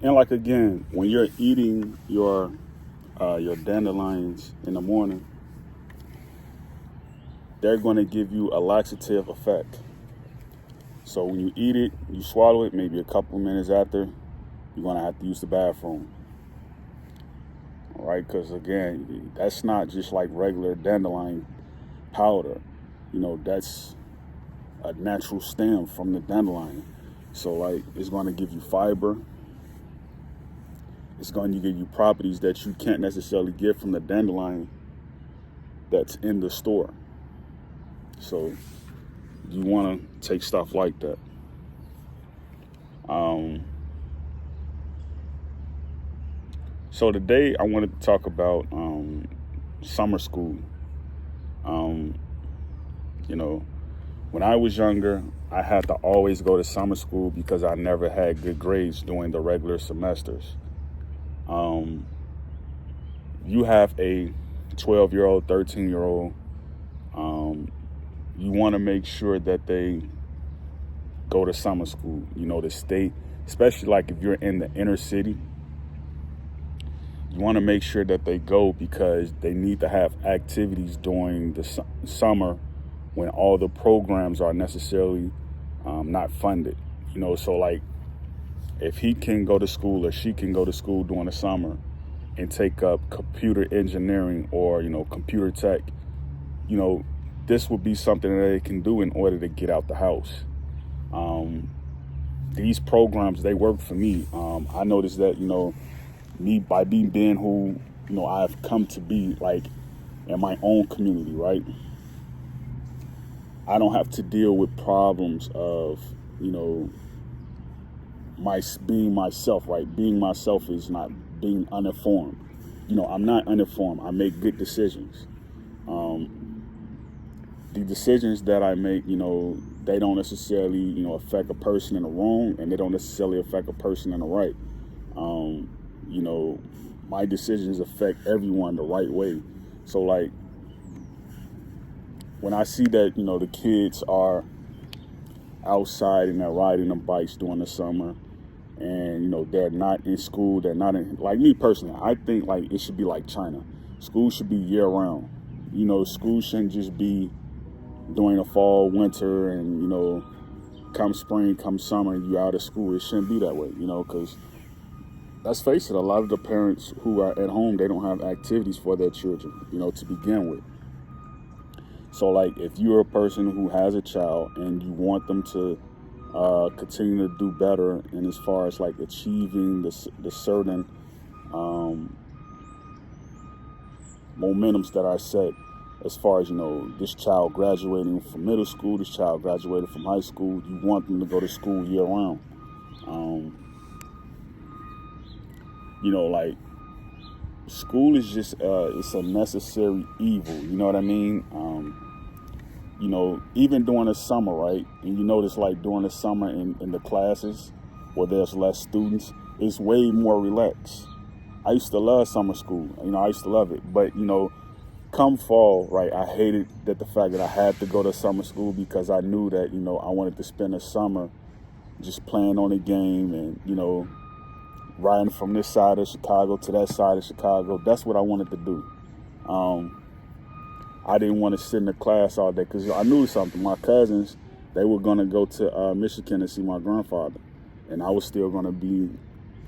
And like again, when you're eating your dandelions in the morning, they're going to give you a laxative effect. So when you eat it, you swallow it, maybe a couple minutes after, you're going to have to use the bathroom. All right, because again, that's not just like regular dandelion powder. That's a natural stem from the dandelion. So like, it's going to give you fiber. It's going to give you properties that you can't necessarily get from the dandelion that's in the store. So you want to take stuff like that. So today I wanted to talk about summer school. Um, you know, when I was younger, I had to always go to summer school because I never had good grades during the regular semesters. Um, you have a 12-year-old, 13-year-old, you want to make sure that they go to summer school, the state, especially like if you're in the inner city, you want to make sure that they go because they need to have activities during the summer when all the programs are necessarily not funded. So like if he can go to school or she can go to school during the summer and take up computer engineering or, computer tech, this would be something that they can do in order to get out the house. These programs, they work for me. I noticed that, me by being who, I've come to be like in my own community, right? I don't have to deal with problems of, being myself, right? Being myself is not being uninformed. I'm not uninformed. I make good decisions. The decisions that I make, they don't necessarily, affect a person in the wrong, and they don't necessarily affect a person in the right. You know, my decisions affect everyone the right way. So like when I see that, the kids are outside and they're riding their bikes during the summer and, they're not in school, they're not in, like me personally, I think like it should be like China. School should be year round. School shouldn't just be during the fall, winter, and, come spring, come summer, you out of school. It shouldn't be that way, because let's face it, a lot of the parents who are at home, they don't have activities for their children, to begin with. So like if you're a person who has a child and you want them to continue to do better and as far as like achieving the certain momentums that are set, as far as, this child graduating from middle school, this child graduated from high school, you want them to go to school year round. Like school is just, it's a necessary evil. You know what I mean? Even during the summer, right? And you notice like during the summer in the classes where there's less students, it's way more relaxed. I used to love summer school. I used to love it. But, come fall, right, I hated the fact that I had to go to summer school because I knew that, I wanted to spend the summer just playing on the game and, riding from this side of Chicago to that side of Chicago. That's what I wanted to do. I didn't want to sit in the class all day because I knew something. My cousins, they were going to go to Michigan to see my grandfather. And I was still going to be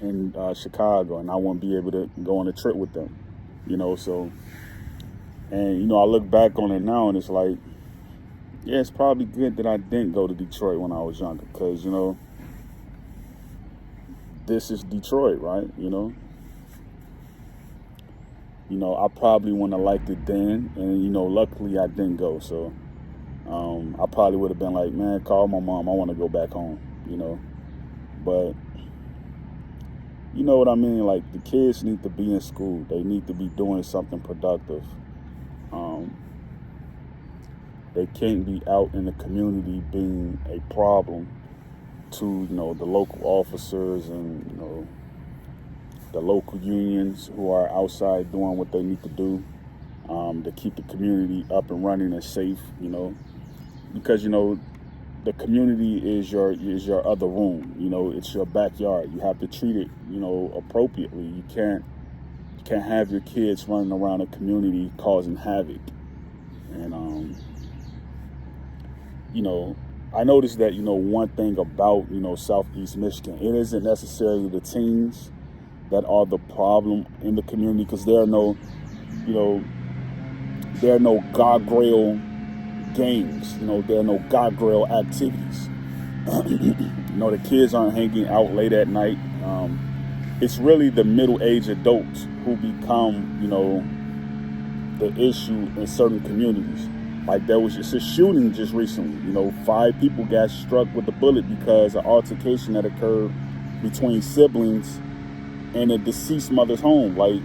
in Chicago, and I wouldn't be able to go on a trip with them, so. And, I look back on it now, and it's like, yeah, it's probably good that I didn't go to Detroit when I was younger because, this is Detroit, right? I probably wouldn't have liked it then, and, luckily I didn't go. So I probably would have been like, man, call my mom. I want to go back home, But you know what I mean? Like the kids need to be in school. They need to be doing something productive. They can't be out in the community being a problem to, the local officers and, the local unions who are outside doing what they need to do to keep the community up and running and safe, because, the community is your other room. You know, it's your backyard. You have to treat it, you know, appropriately. You can't have your kids running around the community causing havoc. And you know, I noticed that, you know, one thing about, you know, Southeast Michigan, it isn't necessarily the teens that are the problem in the community, because there are no, you know, there are no guardrail games. You know, there are no guardrail activities. You know, the kids aren't hanging out late at night. It's really the middle-aged adults who become, you know, the issue in certain communities. Like there was just a shooting just recently. You know, 5 people got struck with a bullet because of altercation that occurred between siblings in a deceased mother's home. Like,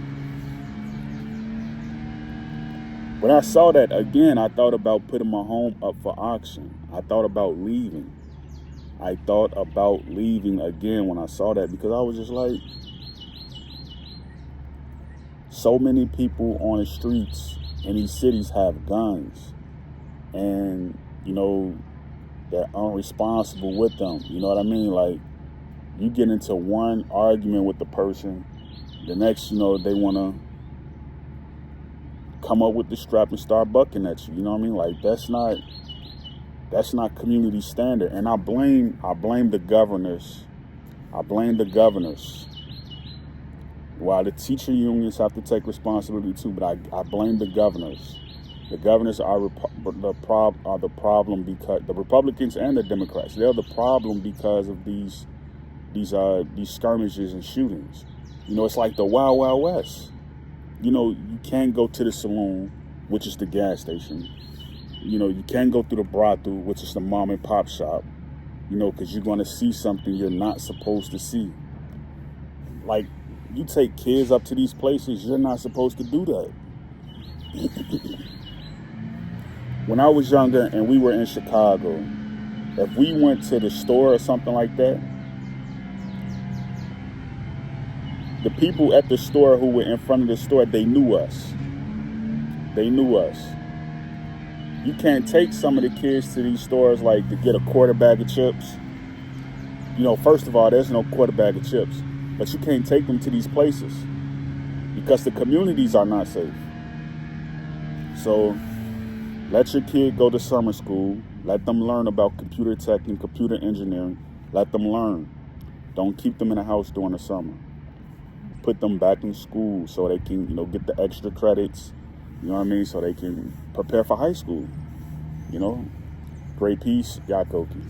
when I saw that, again, I thought about putting my home up for auction. I thought about leaving. I thought about leaving again when I saw that, because I was just like, so many people on the streets in these cities have guns, and, you know, they're unresponsible with them. You know what I mean? Like, you get into one argument with the person, the next, you know, they want to come up with the strap and start bucking at you. You know what I mean? Like, that's not community standard. And I blame the governors. I blame the governors. While the teacher unions have to take responsibility too, but I blame the governors. The governors are the problem, because the Republicans and the Democrats, they're the problem because of these skirmishes and shootings. You know, it's like the Wild Wild West. You know, you can't go to the saloon, which is the gas station. You know, you can't go through the brothel, which is the mom and pop shop, you know, because you're going to see something you're not supposed to see. Like, you take kids up to these places, you're not supposed to do that. When I was younger and we were in Chicago, if we went to the store or something like that, the people at the store who were in front of the store, they knew us. They knew us. You can't take some of the kids to these stores, like, to get a quarter bag of chips. You know, first of all, there's no quarter bag of chips. But you can't take them to these places because the communities are not safe. So let your kid go to summer school. Let them learn about computer tech and computer engineering. Let them learn. Don't keep them in the house during the summer. Put them back in school so they can, you know, get the extra credits, you know what I mean, so they can prepare for high school, you know. Great peace, Yakoki.